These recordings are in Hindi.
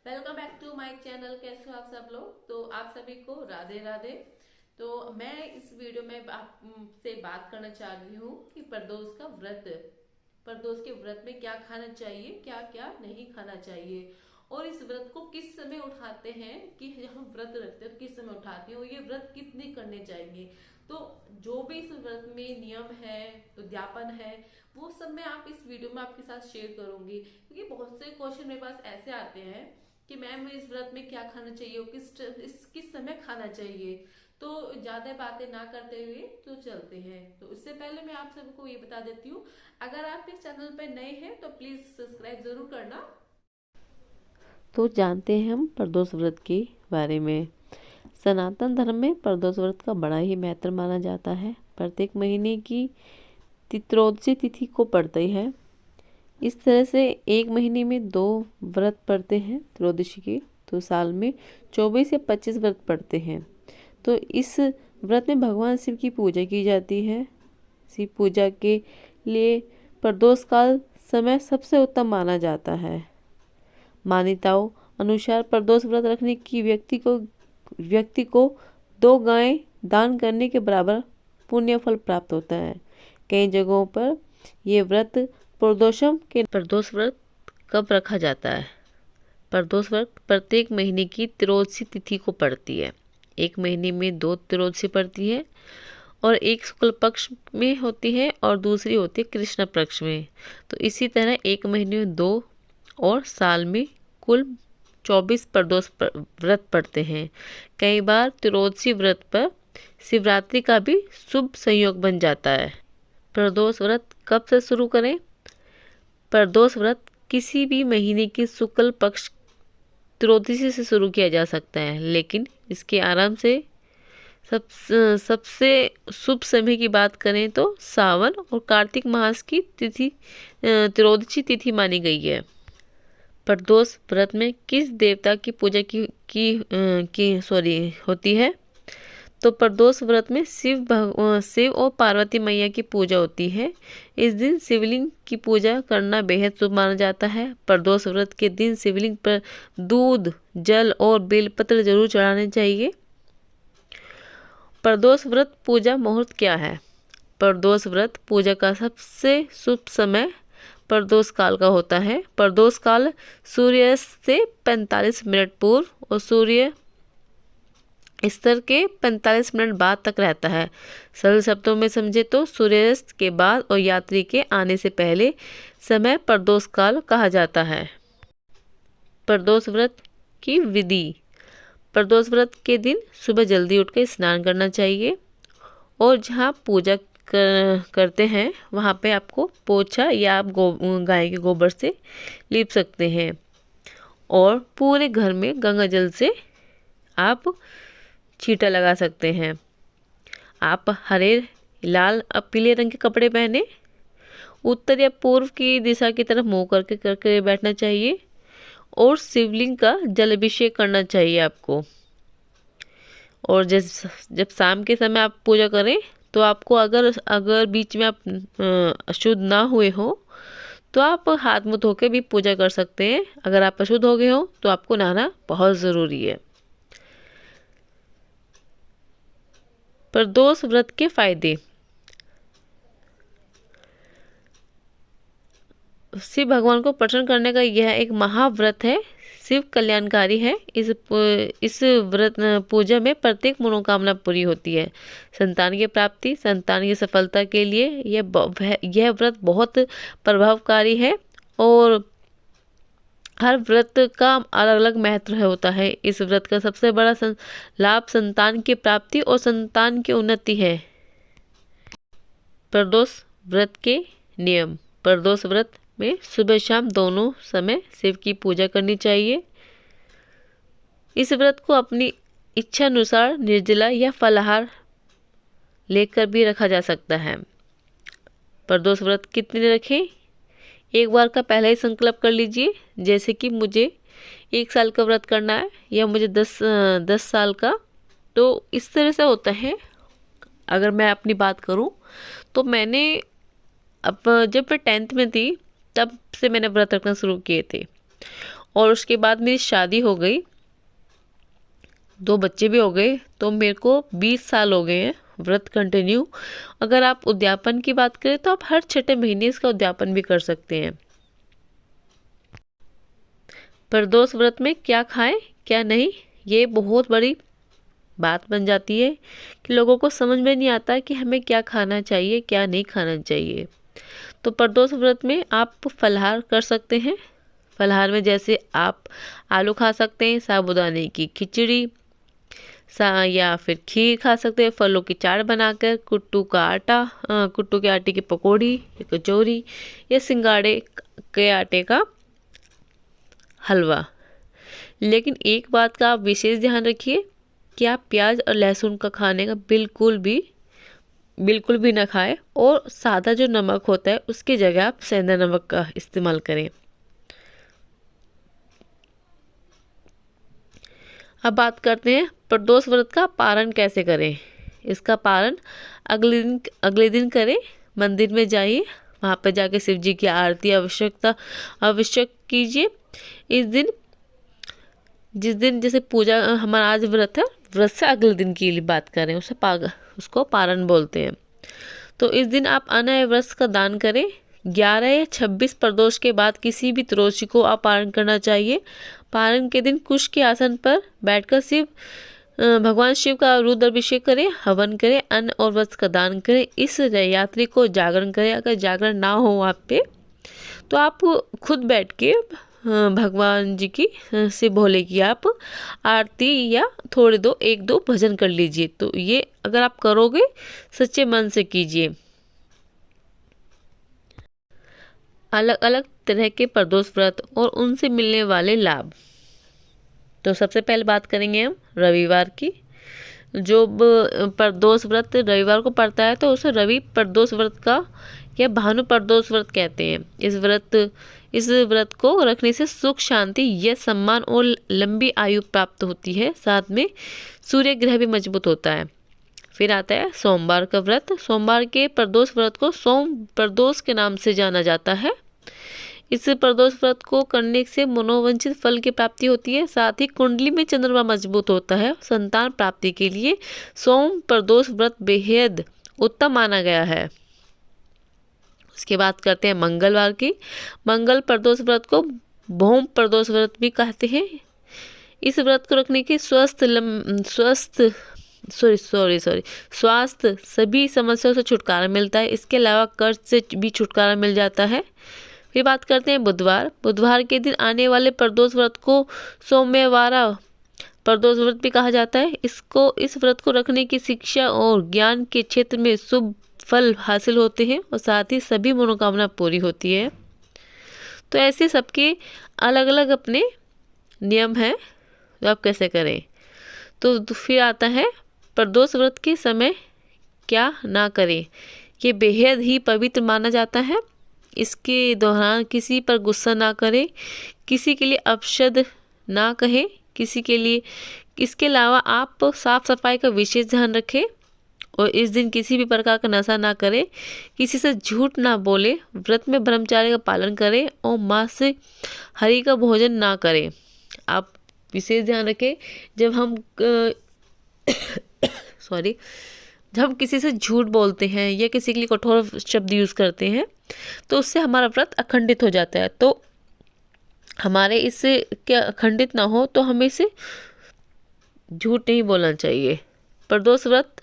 Welcome back to my channel. कैसे हो आप सब लोग? तो आप सभी को राधे राधे। तो मैं इस वीडियो में आपसे बात करना चाह रही हूँ कि प्रदोष के व्रत में क्या खाना चाहिए, क्या क्या नहीं खाना चाहिए, और इस व्रत को किस समय उठाते हैं, कि हम व्रत रखते हैं तो किस समय उठाते हैं, और ये व्रत कितने करने चाहिए। तो जो भी इस व्रत में नियम है, उद्यापन है, वो सब मैं आप इस वीडियो में आपके साथ शेयर करूंगी। क्योंकि बहुत से क्वेश्चन मेरे पास ऐसे आते हैं कि मैम इस व्रत में क्या खाना चाहिए और किस समय खाना चाहिए। तो ज्यादा बातें ना करते हुए तो चलते हैं। तो इससे पहले मैं आप सबको ये बता देती हूँ, अगर आप इस चैनल पर नए हैं तो प्लीज सब्सक्राइब जरूर करना। तो जानते हैं हम प्रदोष व्रत के बारे में। सनातन धर्म में प्रदोष व्रत का बड़ा ही महत्व माना जाता है। प्रत्येक महीने की त्रयोदशी तिथि को पड़ती है। इस तरह से एक महीने में 2 व्रत पड़ते हैं त्रयोदशी के, तो साल में 24 या 25 व्रत पड़ते हैं। तो इस व्रत में भगवान शिव की पूजा की जाती है। शिव पूजा के लिए प्रदोष काल समय सबसे उत्तम माना जाता है। मान्यताओं अनुसार प्रदोष व्रत रखने की व्यक्ति को 2 गायें दान करने के बराबर पुण्य फल प्राप्त होता है। कई जगहों पर ये व्रत प्रदोष व्रत कब रखा जाता है? प्रदोष व्रत प्रत्येक महीने की त्रयोदशी तिथि को पड़ती है। एक महीने में 2 त्रयोदशी पड़ती है, और एक शुक्ल पक्ष में होती है और दूसरी होती है कृष्ण पक्ष में। तो इसी तरह एक महीने में 2 और साल में कुल 24 प्रदोष व्रत पड़ते हैं। कई बार त्रयोदशी व्रत पर शिवरात्रि का भी शुभ संयोग बन जाता है। प्रदोष व्रत कब से शुरू करें? प्रदोष व्रत किसी भी महीने की शुक्ल पक्ष त्रयोदशी से शुरू किया जा सकता है, लेकिन इसके आरंभ से सबसे शुभ समय की बात करें तो सावन और कार्तिक मास की तिथि त्रयोदशी तिथि मानी गई है। प्रदोष व्रत में किस देवता की पूजा होती है? तो प्रदोष व्रत में शिव और पार्वती मैया की पूजा होती है। इस दिन शिवलिंग की पूजा करना बेहद शुभ माना जाता है। प्रदोष व्रत के दिन शिवलिंग पर दूध, जल और बेलपत्र जरूर चढ़ाने चाहिए। प्रदोष व्रत पूजा मुहूर्त क्या है? प्रदोष व्रत पूजा का सबसे शुभ समय प्रदोष काल का होता है। प्रदोष काल सूर्यास्त से 45 मिनट पूर्व और सूर्य स्तर के 45 मिनट बाद तक रहता है। सरल शब्दों में समझे तो सूर्यास्त के बाद और यात्री के आने से पहले समय प्रदोष काल कहा जाता है। प्रदोष व्रत की विधि। प्रदोष व्रत के दिन सुबह जल्दी उठकर स्नान करना चाहिए, और जहाँ पूजा करते हैं वहाँ पे आपको पोछा या आप गाय के गोबर से लीप सकते हैं, और पूरे घर में गंगा जल से आप छींटा लगा सकते हैं। आप हरे, लाल और पीले रंग के कपड़े पहने उत्तर या पूर्व की दिशा की तरफ मुंह करके बैठना चाहिए, और शिवलिंग का जल अभिषेक करना चाहिए आपको। और जब शाम के समय आप पूजा करें तो आपको अगर बीच में आप अशुद्ध ना हुए हो तो आप हाथ मुंह धो के भी पूजा कर सकते हैं। अगर आप अशुद्ध हो गए हो तो आपको नहाना बहुत ज़रूरी है। प्रदोष व्रत के फायदे। शिव भगवान को प्रसन्न करने का यह एक महाव्रत है। शिव कल्याणकारी है। इस व्रत पूजा में प्रत्येक मनोकामना पूरी होती है। संतान की प्राप्ति, संतान की सफलता के लिए यह व्रत बहुत प्रभावकारी है, और हर व्रत का अलग अलग महत्व होता है। इस व्रत का सबसे बड़ा लाभ संतान की प्राप्ति और संतान की उन्नति है। प्रदोष व्रत के नियम। प्रदोष व्रत में सुबह शाम दोनों समय शिव की पूजा करनी चाहिए। इस व्रत को अपनी इच्छा अनुसार निर्जला या फलाहार लेकर भी रखा जा सकता है। प्रदोष व्रत कितने रखें? एक बार का पहले ही संकल्प कर लीजिए, जैसे कि मुझे 1 साल का व्रत करना है या मुझे 10 साल का। तो इस तरह से होता है। अगर मैं अपनी बात करूं तो मैंने जब मैं 10th में थी तब से मैंने व्रत रखना शुरू किए थे, और उसके बाद मेरी शादी हो गई, 2 बच्चे भी हो गए, तो मेरे को 20 साल हो गए हैं व्रत कंटिन्यू। अगर आप उद्यापन की बात करें तो आप हर छठे महीने इसका उद्यापन भी कर सकते हैं। प्रदोष व्रत में क्या खाएं क्या नहीं, ये बहुत बड़ी बात बन जाती है कि लोगों को समझ में नहीं आता कि हमें क्या खाना चाहिए क्या नहीं खाना चाहिए। तो प्रदोष व्रत में आप फलाहार कर सकते हैं। फलाहार में जैसे आप आलू खा सकते हैं, साबूदाने की खिचड़ी या फिर खीर खा सकते हैं, फलों की चाट बनाकर, कुट्टू के आटे की पकौड़ी, कचौरी या सिंगाड़े के आटे का हलवा। लेकिन एक बात का आप विशेष ध्यान रखिए कि आप प्याज और लहसुन का खाने का बिल्कुल भी ना खाएं, और सादा जो नमक होता है उसकी जगह आप सेंधा नमक का इस्तेमाल करें। अब बात करते हैं प्रदोष व्रत का पारण कैसे करें। इसका पारण अगले दिन करें। मंदिर में जाइए, वहाँ पर जाके शिव जी की आरती आवश्यक कीजिए। जिस दिन जैसे पूजा हमारा आज व्रत है, व्रत से अगले दिन की बात करें, उसको पारण बोलते हैं। तो इस दिन आप अन्न या वस्त्र का दान करें। 11 या 26 प्रदोष के बाद किसी भी त्रयोदशी को आप पारण करना चाहिए। पारण के दिन कुश के आसन पर बैठकर भगवान शिव का रुद्र अभिषेक करें, हवन करें, अन्न और वस्त्र का दान करें। इस यात्री को जागरण करें। अगर जागरण ना हो आप पे तो आप खुद बैठ के भगवान जी की से भोले की आप आरती या थोड़े 1-2 भजन कर लीजिए। तो ये अगर आप करोगे सच्चे मन से कीजिए। अलग अलग तरह के प्रदोष व्रत और उनसे मिलने वाले लाभ। तो सबसे पहले बात करेंगे हम रविवार की। जो प्रदोष व्रत रविवार को पड़ता है तो उसे रवि प्रदोष व्रत का या भानु प्रदोष व्रत कहते हैं। इस व्रत को रखने से सुख, शांति, यश, सम्मान और लंबी आयु प्राप्त होती है। साथ में सूर्य ग्रह भी मजबूत होता है। फिर आता है सोमवार का व्रत। सोमवार के प्रदोष व्रत को सोम प्रदोष के नाम से जाना जाता है। इस प्रदोष व्रत को करने से मनोवांछित फल की प्राप्ति होती है। साथ ही कुंडली में चंद्रमा मजबूत होता है। संतान प्राप्ति के लिए सोम प्रदोष व्रत बेहद उत्तम माना गया है। उसके बाद करते हैं मंगलवार की। मंगल प्रदोष व्रत को भौम प्रदोष व्रत भी कहते हैं। इस व्रत को रखने के स्वास्थ्य सभी समस्याओं से छुटकारा मिलता है। इसके अलावा कर्ज से भी छुटकारा मिल जाता है। फिर बात करते हैं बुधवार के दिन आने वाले प्रदोष व्रत को सोमवारा प्रदोष व्रत भी कहा जाता है। इस व्रत को रखने की शिक्षा और ज्ञान के क्षेत्र में शुभ फल हासिल होते हैं और साथ ही सभी मनोकामना पूरी होती है। तो ऐसे सबके अलग अलग अपने नियम हैं, तो आप कैसे करें। तो फिर आता है प्रदोष व्रत के समय क्या ना करें। ये बेहद ही पवित्र माना जाता है। इसके दौरान किसी पर गुस्सा ना करें, किसी के लिए अपशब्द ना कहें, इसके अलावा आप साफ सफाई का विशेष ध्यान रखें और इस दिन किसी भी प्रकार का नशा ना करें, किसी से झूठ ना बोले, व्रत में ब्रह्मचार्य का पालन करें और मांसाहारी का भोजन ना करें। आप विशेष ध्यान रखें जब हम किसी से झूठ बोलते हैं या किसी के लिए कठोर शब्द यूज़ करते हैं तो उससे हमारा व्रत अखंडित हो जाता है। तो हमारे इससे क्या अखंडित ना हो तो हमें इसे झूठ नहीं बोलना चाहिए। प्रदोष व्रत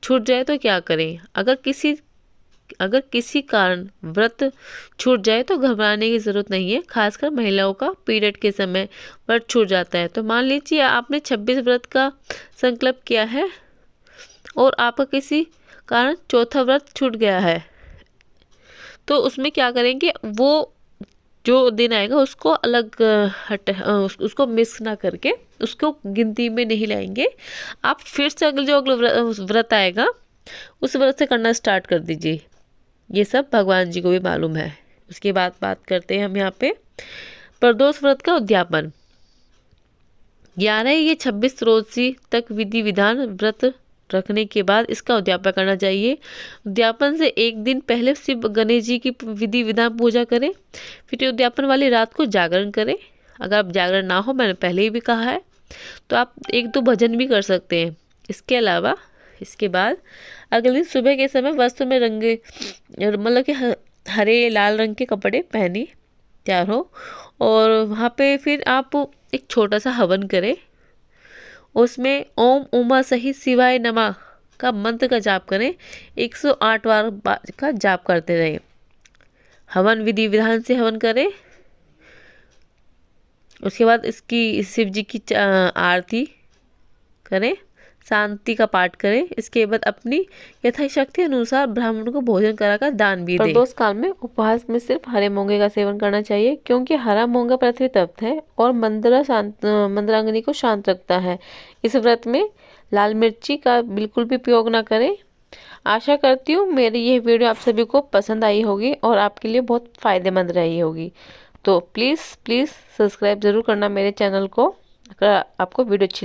छूट जाए तो क्या करें। अगर किसी कारण व्रत छूट जाए तो घबराने की ज़रूरत नहीं है। खासकर महिलाओं का पीरियड के समय व्रत छूट जाता है। तो मान लीजिए आपने 26 व्रत का संकल्प किया है और आपका किसी कारण चौथा व्रत छूट गया है, तो उसमें क्या करेंगे, वो जो दिन आएगा उसको उसको मिस ना करके उसको गिनती में नहीं लाएंगे। आप फिर से अगला व्रत आएगा उस व्रत से करना स्टार्ट कर दीजिए। ये सब भगवान जी को भी मालूम है। उसके बाद बात करते हैं हम यहाँ पे प्रदोष व्रत का उद्यापन। 11 या 26 त्रयोदशी तक विधि विधान व्रत रखने के बाद इसका उद्यापन करना चाहिए। उद्यापन से एक दिन पहले शिव गणेश जी की विधि विधान पूजा करें। फिर उद्यापन वाली रात को जागरण करें। अगर आप जागरण ना हो, मैंने पहले ही भी कहा है, तो आप 1-2 भजन भी कर सकते हैं। इसके बाद अगले दिन सुबह के समय वस्त्र में रंगे, मतलब कि हरे लाल रंग के कपड़े पहने तैयार हो, और वहाँ पे फिर आप एक छोटा सा हवन करें। उसमें ओम उमा सहित शिवाय नमः का मंत्र का जाप करें। 108 बार का जाप करते रहें। हवन विधि विधान से हवन करें। उसके बाद इसकी शिव जी की आरती करें, शांति का पाठ करें। इसके बाद अपनी यथाशक्ति अनुसार ब्राह्मण को भोजन कराकर दान भी दें। प्रदोष काल में उपवास में सिर्फ हरे मूंगे का सेवन करना चाहिए, क्योंकि हरा मूंगा पृथ्वी तत्व है और मंदराग्नि को शांत रखता है। इस व्रत में लाल मिर्ची का बिल्कुल भी प्रयोग ना करें। आशा करती हूँ मेरी ये वीडियो आप सभी को पसंद आई होगी और आपके लिए बहुत फ़ायदेमंद रही होगी। तो प्लीज़ सब्सक्राइब ज़रूर करना मेरे चैनल को, अगर आपको वीडियो अच्छी